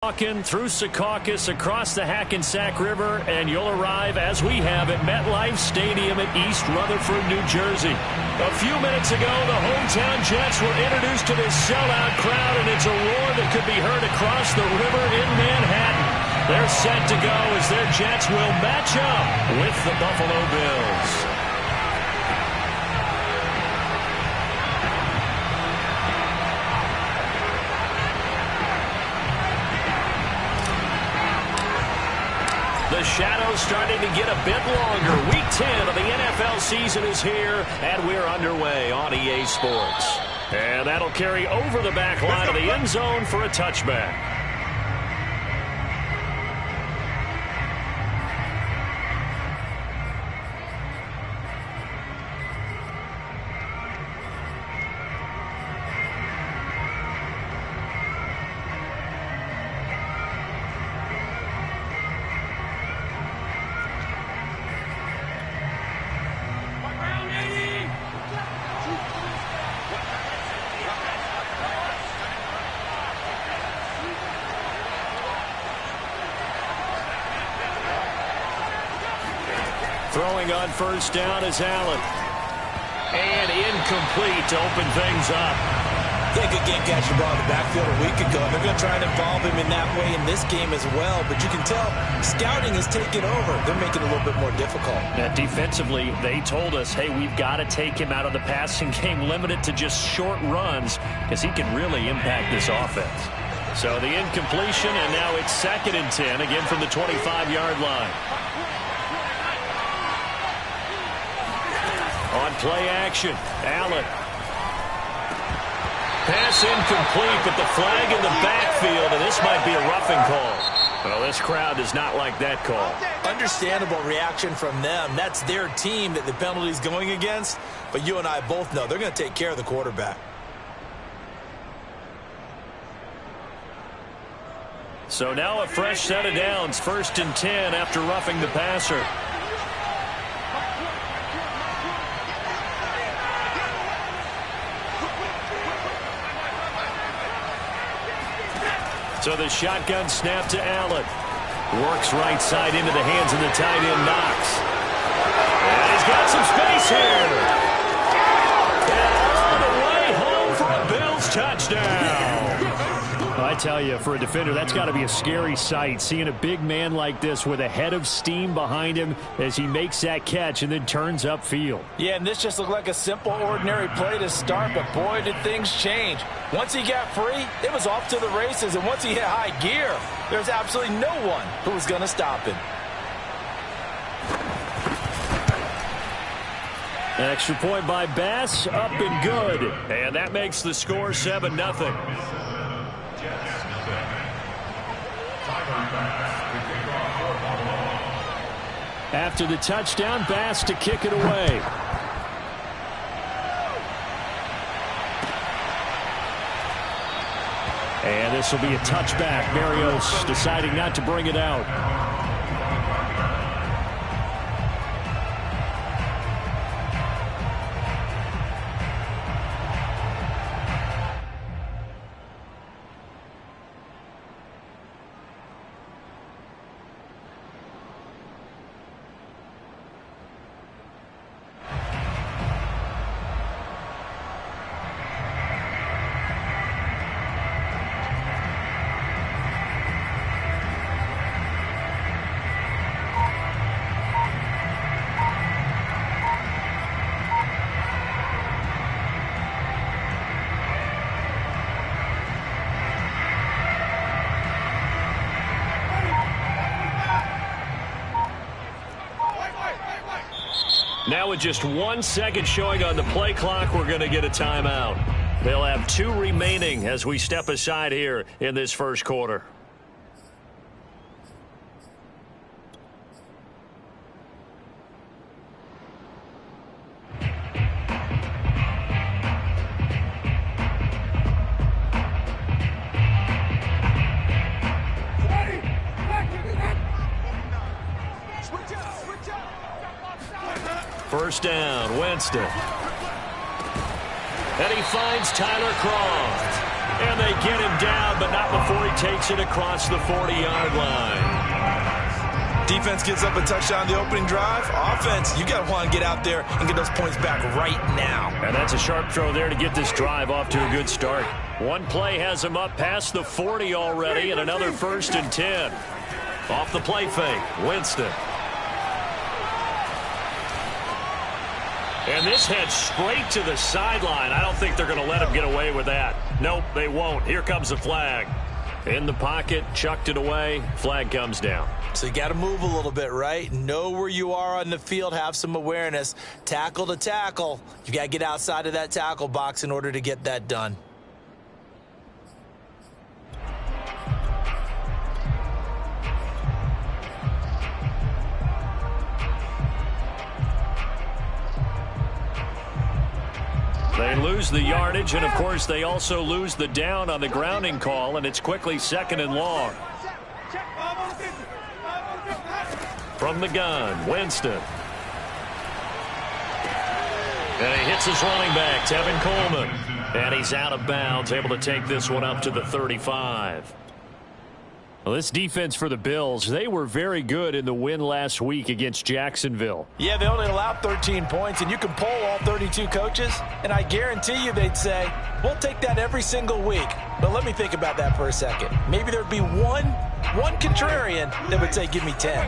Walking through Secaucus across the Hackensack River, and you'll arrive, as we have, at MetLife Stadium at East Rutherford, New Jersey. A few minutes ago, the hometown Jets were introduced to this sellout crowd, and it's a roar that could be heard across the river in Manhattan. They're set to go as their Jets will match up with the Buffalo Bills. The shadow's starting to get a bit longer. Week 10 of the NFL season is here, and we're underway on EA Sports. And that'll carry over the back line of the end zone for a touchback. Throwing on first down is Allen. And incomplete to open things up. Yeah, good game catching ball in the backfield a week ago. They're going to try and involve him in that way in this game as well. But you can tell scouting is taking over. They're making it a little bit more difficult. Defensively, they told us, hey, we've got to take him out of the passing game, limited to just short runs, because he can really impact this offense. So the incompletion, and now it's 2nd and 10, again from the 25-yard line. On play action, Allen. Pass incomplete, but the flag in the backfield, and this might be a roughing call. Well, this crowd does not like that call. Understandable reaction from them. That's their team that the penalty's going against. But you and I both know they're going to take care of the quarterback. So now a fresh set of downs, 1st and 10 after roughing the passer. So the shotgun snap to Allen. Works right side into the hands of the tight end, Knox. And he's got some space here. And all the way home for a Bills touchdown. I tell you, for a defender, that's got to be a scary sight, seeing a big man like this with a head of steam behind him as he makes that catch and then turns upfield. Yeah, and this just looked like a simple, ordinary play to start, but boy, did things change. Once he got free, it was off to the races, and once he hit high gear, there's absolutely no one who was going to stop him. Extra point by Bass, up and good. And that makes the score 7-0. After the touchdown, Bass to kick it away. And this will be a touchback. Berrios deciding not to bring it out. Now with just 1 second showing on the play clock, we're going to get a timeout. They'll have 2 remaining as we step aside here in this first quarter. First down, Winston. And he finds Tyler Croft. And they get him down, but not before he takes it across the 40-yard line. Defense gives up a touchdown the opening drive. Offense, you got to want to get out there and get those points back right now. And that's a sharp throw there to get this drive off to a good start. One play has him up past the 40 already, and another 1st and 10. Off the play fake, Winston. And this heads straight to the sideline. I don't think they're going to let him get away with that. Nope, they won't. Here comes the flag. In the pocket, chucked it away. Flag comes down. So you got to move a little bit, right? Know where you are on the field. Have some awareness. Tackle to tackle. You got to get outside of that tackle box in order to get that done. They lose the yardage, and, of course, they also lose the down on the grounding call, and it's quickly 2nd and long. From the gun, Winston. And he hits his running back, Tevin Coleman. And he's out of bounds, able to take this one up to the 35. Well, this defense for the Bills, they were very good in the win last week against Jacksonville. Yeah, they only allowed 13 points, and you can poll all 32 coaches, and I guarantee you they'd say, we'll take that every single week. But let me think about that for a second. Maybe there'd be one contrarian that would say, give me 10.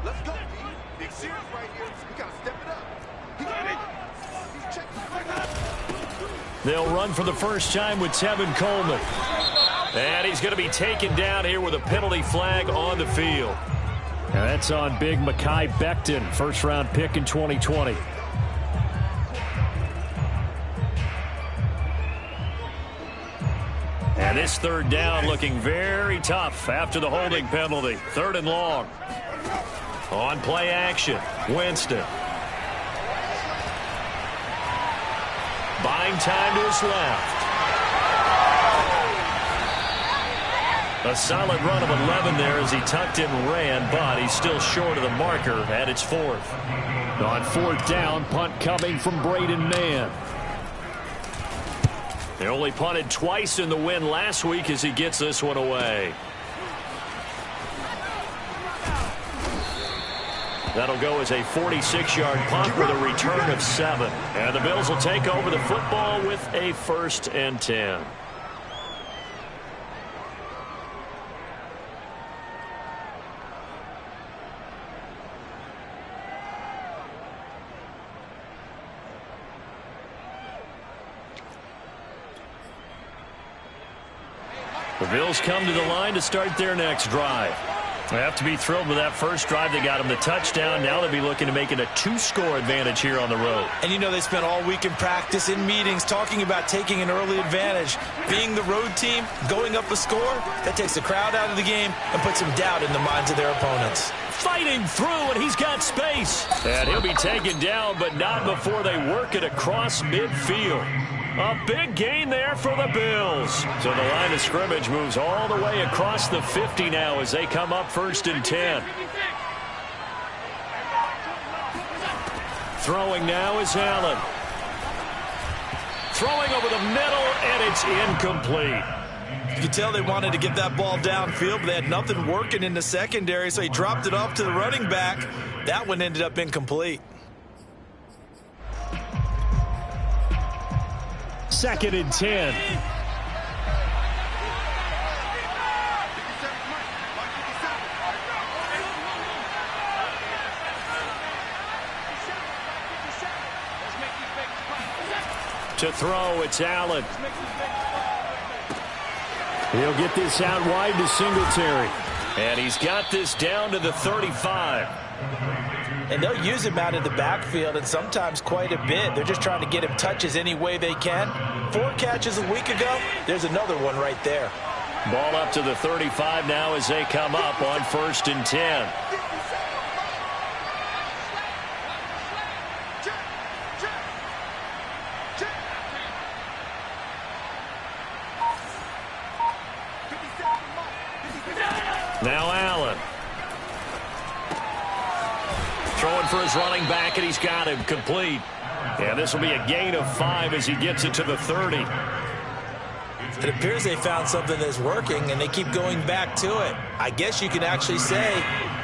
Let's go, big series right here. We got to step it up. They'll run for the first time with Tevin Coleman. And he's going to be taken down here with a penalty flag on the field. And that's on big Mekhi Becton, first-round pick in 2020. And this 3rd down looking very tough after the holding penalty. 3rd and long. On play action, Winston. Buying time to his left. A solid run of 11 there as he tucked in and ran, but he's still short of the marker at its 4th. On 4th down, punt coming from Braden Mann. They only punted twice in the win last week as he gets this one away. That'll go as a 46-yard punt with a return of 7. And the Bills will take over the football with a 1st and 10. The Bills come to the line to start their next drive. They have to be thrilled with that first drive. They got them the touchdown. Now they'll be looking to make it a 2-score advantage here on the road. And you know they spent all week in practice, in meetings, talking about taking an early advantage. Being the road team, going up a score, that takes the crowd out of the game and puts some doubt in the minds of their opponents. Fighting through, and he's got space. And he'll be taken down, but not before they work it across midfield. A big gain there for the Bills. So the line of scrimmage moves all the way across the 50 now as they come up 1st and 10. Throwing now is Allen. Throwing over the middle, and it's incomplete. You could tell they wanted to get that ball downfield, but they had nothing working in the secondary, so he dropped it off to the running back. That one ended up incomplete. 2nd and 10. To throw, it's Allen. He'll get this out wide to Singletary. And he's got this down to the 35. And they'll use him out in the backfield, and sometimes quite a bit. They're just trying to get him touches any way they can. 4 catches a week ago. There's another one right there. Ball up to the 35 now as they come up on 1st and 10. Now Allen. Throwing for his running back, and he's got him complete. And this will be a gain of 5 as he gets it to the 30. It appears they found something that's working, and they keep going back to it. I guess you can actually say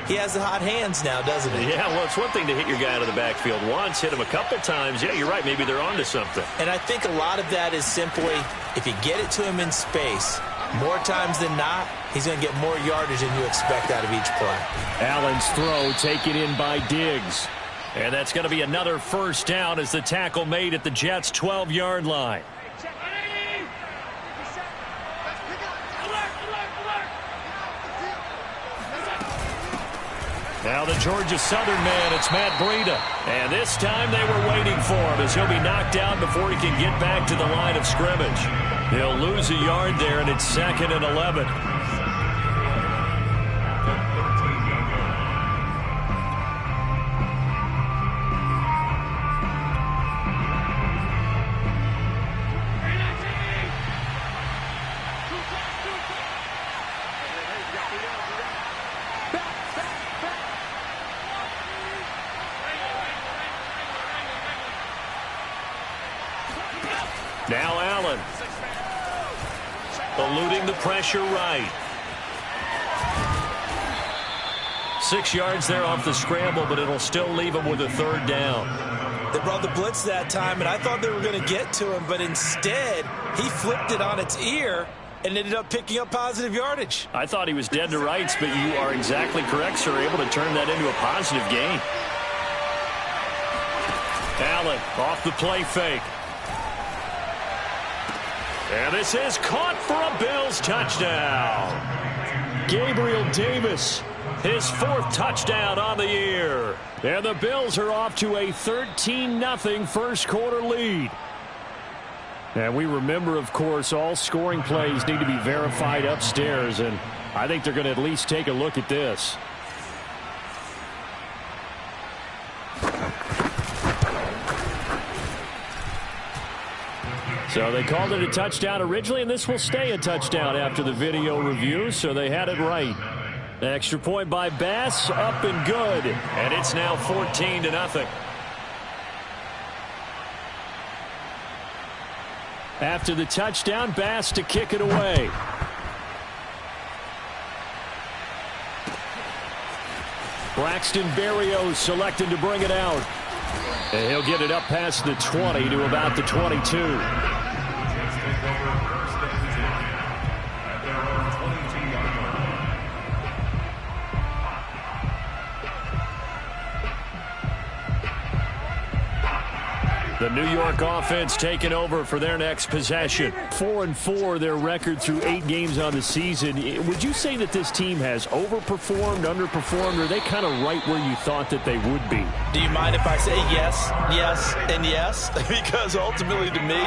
he has the hot hands now, doesn't he? Yeah, well, it's one thing to hit your guy out of the backfield once, hit him a couple times. Yeah, you're right. Maybe they're onto something. And I think a lot of that is simply if you get it to him in space, more times than not, he's going to get more yardage than you expect out of each play. Allen's throw taken in by Diggs. And that's going to be another first down as the tackle made at the Jets' 12-yard line. Now the Georgia Southern man, it's Matt Breida. And this time they were waiting for him as he'll be knocked down before he can get back to the line of scrimmage. He'll lose a yard there, and it's 2nd and 11. Now Allen, eluding the pressure right. 6 yards there off the scramble, but it'll still leave him with a 3rd down. They brought the blitz that time, and I thought they were going to get to him, but instead he flipped it on its ear and ended up picking up positive yardage. I thought he was dead to rights, but you are exactly correct, sir. Able to turn that into a positive gain. Allen off the play fake. And this is caught for a Bills touchdown. Gabriel Davis, his 4th touchdown on the year. And the Bills are off to a 13-0 first quarter lead. And we remember, of course, all scoring plays need to be verified upstairs. And I think they're going to at least take a look at this. So they called it a touchdown originally, and this will stay a touchdown after the video review, so they had it right. Extra point by Bass, up and good, and it's now 14-0. After the touchdown, Bass to kick it away. Braxton Berrios selected to bring it out. And he'll get it up past the 20 to about the 22. The New York offense taking over for their next possession. 4-4 their record through 8 games on the season. Would you say that this team has overperformed, underperformed, or are they kind of right where you thought that they would be? Do you mind if I say yes, yes, and yes? Because ultimately to me,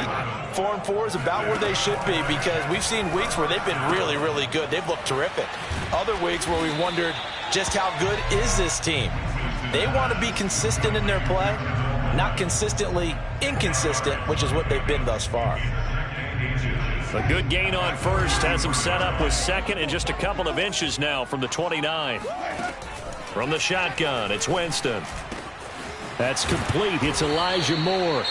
4-4 is about where they should be, because we've seen weeks where they've been really, really good. They've looked terrific. Other weeks where we wondered just how good is this team. They want to be consistent in their play. Not consistently inconsistent, which is what they've been thus far. A good gain on first has them set up with 2nd and just a couple of inches now from the 29. From the shotgun, it's Winston. That's complete. It's Elijah Moore.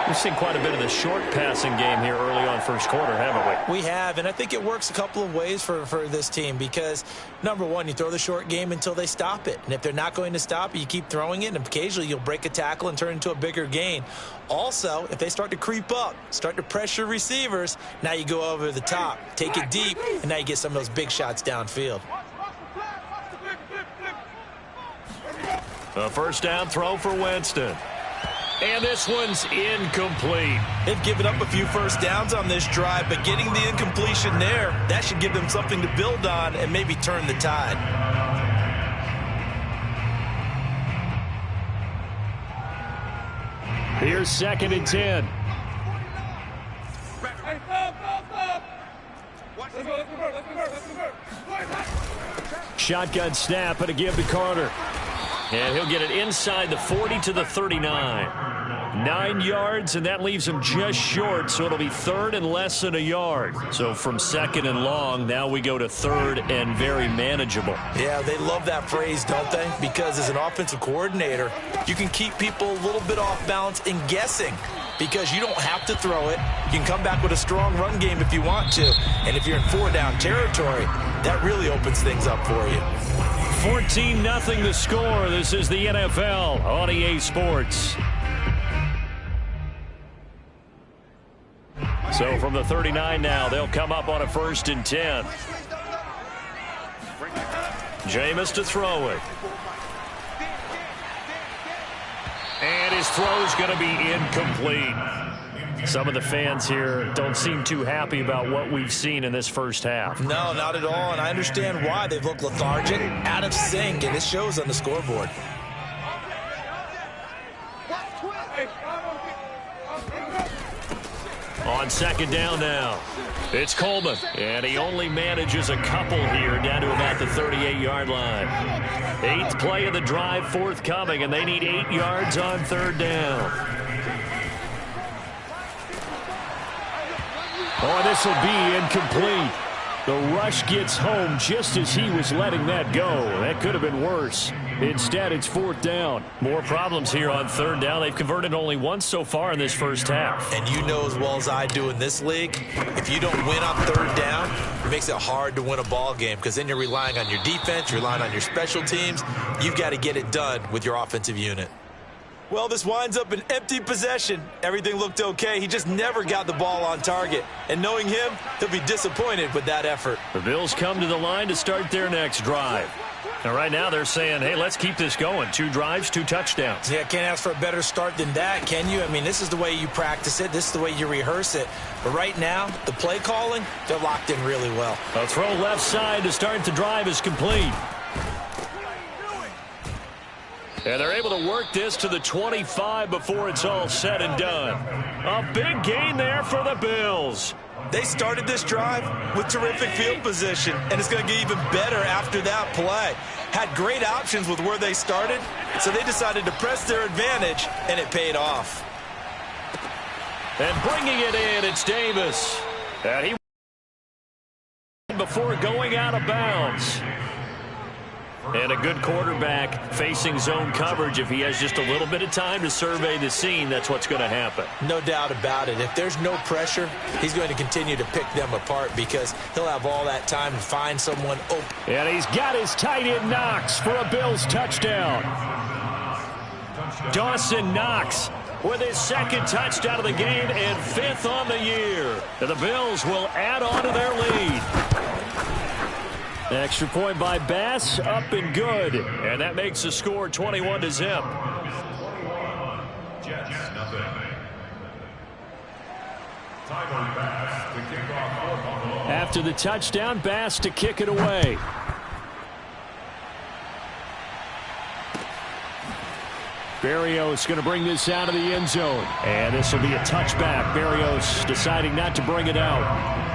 We've seen quite a bit of the short passing game here early on first quarter, haven't we? We have, and I think it works a couple of ways for this team because, number one, you throw the short game until they stop it. And if they're not going to stop it, you keep throwing it, and occasionally you'll break a tackle and turn it into a bigger gain. Also, if they start to creep up, start to pressure receivers, now you go over the top, take it deep, and now you get some of those big shots downfield. A first down throw for Winston. And this one's incomplete. They've given up a few first downs on this drive, but getting the incompletion there, that should give them something to build on and maybe turn the tide. Here's 2nd and 10. Shotgun snap and a give to Carter. And he'll get it inside the 40 to the 39. 9 yards, and that leaves him just short, so it'll be 3rd and less than a yard. So from 2nd and long, now we go to 3rd and very manageable. Yeah, they love that phrase, don't they? Because as an offensive coordinator, you can keep people a little bit off balance and guessing because you don't have to throw it. You can come back with a strong run game if you want to. And if you're in 4-down territory, that really opens things up for you. 14-0 the score. This is the NFL on EA Sports. So from the 39 now, they'll come up on a 1st and 10. Jameis to throw it. And his throw's going to be incomplete. Some of the fans here don't seem too happy about what we've seen in this first half. No, not at all, and I understand why. They've looked lethargic, out of sync, and it shows on the scoreboard. On 2nd down now, it's Coleman, and he only manages a couple here down to about the 38-yard line. 8th play of the drive forthcoming, and they need 8 yards on 3rd down. Oh, this will be incomplete. The rush gets home just as he was letting that go. That could have been worse. Instead, it's 4th down. More problems here on 3rd down. They've converted only once so far in this first half. And you know as well as I do in this league, if you don't win on 3rd down, it makes it hard to win a ball game because then you're relying on your defense, you're relying on your special teams. You've got to get it done with your offensive unit. Well, this winds up an empty possession. Everything looked okay. He just never got the ball on target. And knowing him, he'll be disappointed with that effort. The Bills come to the line to start their next drive. And right now they're saying, hey, let's keep this going. 2 drives, 2 touchdowns. Yeah, can't ask for a better start than that, can you? I mean, this is the way you practice it. This is the way you rehearse it. But right now, the play calling, they're locked in really well. A throw left side to start the drive is complete. And they're able to work this to the 25 before it's all said and done. A big gain there for the Bills. They started this drive with terrific field position, and it's going to get even better after that play. Had great options with where they started, so they decided to press their advantage, and it paid off. And bringing it in, it's Davis. And he before going out of bounds. And a good quarterback facing zone coverage. If he has just a little bit of time to survey the scene, that's what's going to happen. No doubt about it. If there's no pressure, he's going to continue to pick them apart because he'll have all that time to find someone open. And he's got his tight end Knox for a Bills touchdown. Dawson Knox with his 2nd touchdown of the game and 5th on the year. And the Bills will add on to their lead. Extra point by Bass, up and good. And that makes the score 21-0. After the touchdown, Bass to kick it away. Berrios going to bring this out of the end zone. And this will be a touchback. Berrios deciding not to bring it out.